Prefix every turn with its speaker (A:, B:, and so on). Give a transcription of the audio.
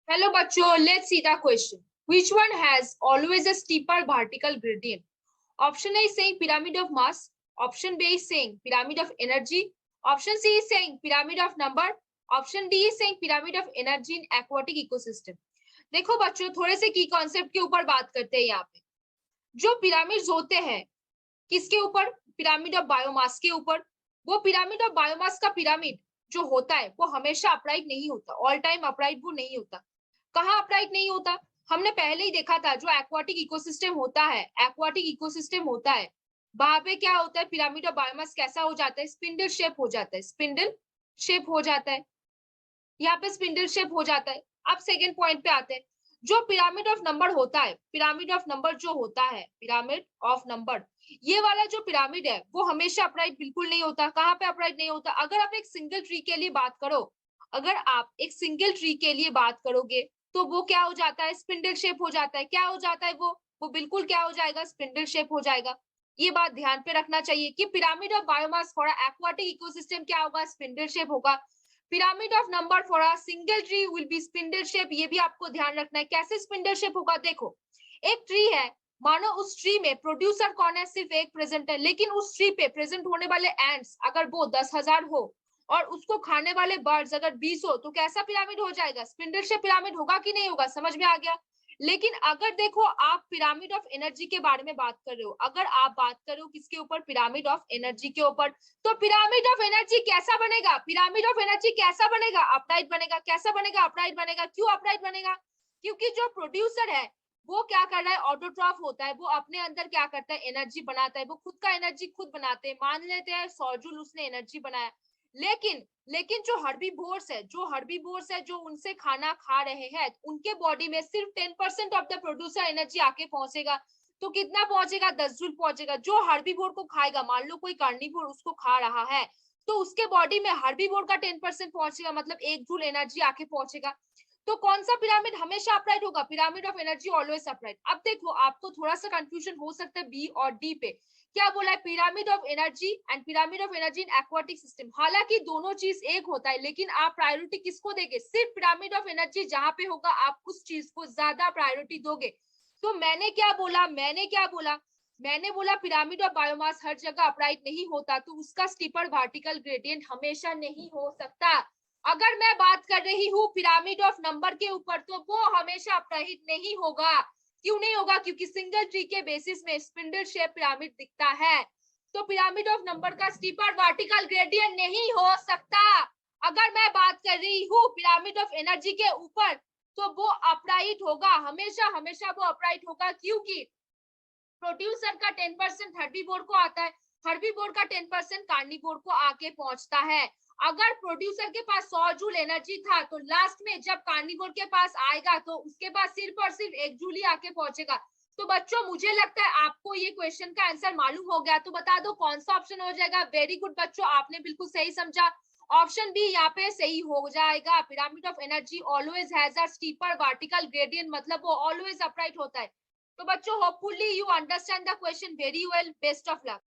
A: Hello बच्चों, let's see the question. Which one has always a steeper vertical gradient? Option A is saying pyramid of mass. Option B is saying pyramid of energy. Option C is saying pyramid of number. Option D is saying pyramid of energy in aquatic ecosystem. देखो बच्चों, थोड़े से की concept के ऊपर बात करते हैं यहाँ पे। जो पिरामिड्स होते हैं किसके ऊपर? पिरामिड ऑफ बायोमास के ऊपर। वो पिरामिड ऑफ बायोमास का पिरामिड जो होता है वो हमेशा अपराइट नहीं होता, ऑल टाइम अपराइट वो नहीं होता। कहाँ अपराइट नहीं होता? हमने पहले ही देखा था, जो एक्वाटिक इकोसिस्टम होता है, एक्वाटिक इकोसिस्टम होता है, वहां पे क्या होता है, पिरामिड ऑफ बायोमास कैसा हो जाता है? स्पिंडल शेप हो जाता है, स्पिंडल शेप हो जाता है, यहाँ पे स्पिंडल शेप हो जाता है। अब सेकेंड पॉइंट पे आते हैं, जो पिरामिड ऑफ नंबर होता है, पिरामिड ऑफ नंबर जो होता है, पिरामिड ऑफ नंबर, ये वाला जो पिरामिड है वो हमेशा अपराइट बिल्कुल नहीं होता। कहाँ पे अपराइट नहीं होता? अगर आप एक सिंगल ट्री के लिए बात करो, अगर आप एक सिंगल ट्री के लिए बात करोगे तो वो क्या हो जाता है? स्पिंडल शेप हो जाता है। क्या हो जाता है? वो बिल्कुल क्या हो जाएगा? स्पिंडल शेप हो जाएगा। ये बात ध्यान पे रखना चाहिए कि pyramid of biomass for aquatic ecosystem क्या होगा? स्पिंडल शेप होगा। Pyramid of number for a single tree will be spindle shape. ये भी आपको ध्यान रखना है। कैसे स्पिंडल शेप होगा? देखो, एक ट्री है, मानो उस ट्री में प्रोड्यूसर कौन है? सिर्फ एक प्रेजेंट है, लेकिन उस ट्री पे प्रेजेंट होने वाले एंड्स अगर वो 10,000 हो और उसको खाने वाले बर्ड्स अगर 20 हो, तो कैसा पिरामिड हो जाएगा? स्पिंडल शेप पिरामिड होगा कि नहीं होगा? समझ में आ गया? लेकिन अगर देखो, आप पिरामिड ऑफ एनर्जी के बारे में बात कर रहे हो, अगर आप बात करो किसके ऊपर? पिरामिड ऑफ एनर्जी के ऊपर, तो पिरामिड ऑफ एनर्जी कैसा बनेगा? पिरामिड ऑफ एनर्जी कैसा बनेगा? अपराइट बनेगा। कैसा बनेगा? अपराइट बनेगा। क्यों अपराइट बनेगा? क्योंकि जो प्रोड्यूसर है वो क्या कर रहा है? ऑटोट्रॉफ होता है, वो अपने अंदर क्या करता है? एनर्जी बनाता है, वो खुद का एनर्जी खुद बनाते हैं। मान लेते हैं 100 जूल उसने एनर्जी बनाया, लेकिन जो हर्बीवोर्स है, जो उनसे खाना खा रहे हैं, उनके बॉडी में सिर्फ 10% ऑफ द प्रोड्यूसर एनर्जी आके पहुंचेगा। तो कितना पहुंचेगा? 10 जूल पहुंचेगा। जो हर्बीवोर को खाएगा, मान लो कोई कार्निवोर उसको खा रहा है, तो उसके बॉडी में हर्बीवोर का 10% पहुंचेगा, मतलब 1 जूल एनर्जी आके पहुंचेगा। तो कौन सा पिरामिड हमेशा अपराइट होगा? Pyramid of energy always upright. अब देखो, आपको थोड़ा सा कंफ्यूजन हो सकता है बी और डी पे। क्या बोला है? Pyramid of energy and pyramid of energy in aquatic system. हालांकि दोनों चीज एक होता है, लेकिन आप प्रायोरिटी किसको देंगे? सिर्फ पिरामिड ऑफ एनर्जी जहां पे होगा आप उस चीज को ज्यादा प्रायोरिटी दोगे। तो मैंने बोला पिरामिड ऑफ बायोमास हर जगह अपराइट नहीं होता, तो उसका स्टीपर वर्टिकल ग्रेडियंट हमेशा नहीं हो सकता। अगर मैं बात कर रही हूँ पिरामिड ऑफ नंबर के ऊपर, तो वो हमेशा अपराइट नहीं होगा। क्यों नहीं होगा? क्योंकि सिंगल ट्री के बेसिस में स्पिंडल शेप पिरामिड दिखता है। तो पिरामिड ऑफ नंबर का स्टीपर वर्टिकल ग्रेडियंट नहीं हो सकता। अगर मैं बात कर रही हूँ पिरामिड ऑफ एनर्जी के ऊपर, तो वो अपराइट होगा, हमेशा हमेशा वो अपराइट होगा, क्योंकि प्रोड्यूसर का 10% हर्बीवोर को आता है, हर्बीवोर का 10% कार्निवोर को आके पहुंचता है। अगर प्रोड्यूसर के पास 100 जूल एनर्जी था, तो लास्ट में जब कार्निवोर के पास आएगा तो उसके पास सिर्फ और सिर्फ 1 जूल ही आके पहुंचेगा। तो बच्चों, मुझे लगता है आपको ये क्वेश्चन का आंसर मालूम हो गया। तो बता दो कौन सा ऑप्शन हो जाएगा? वेरी गुड बच्चों, आपने बिल्कुल सही समझा। ऑप्शन बी यहाँ पे सही हो जाएगा। Pyramid of energy always has a steeper vertical gradient, मतलब वो ऑलवेज अपराइट होता है। तो बच्चों, hopefully you understand the question very well. Best of luck.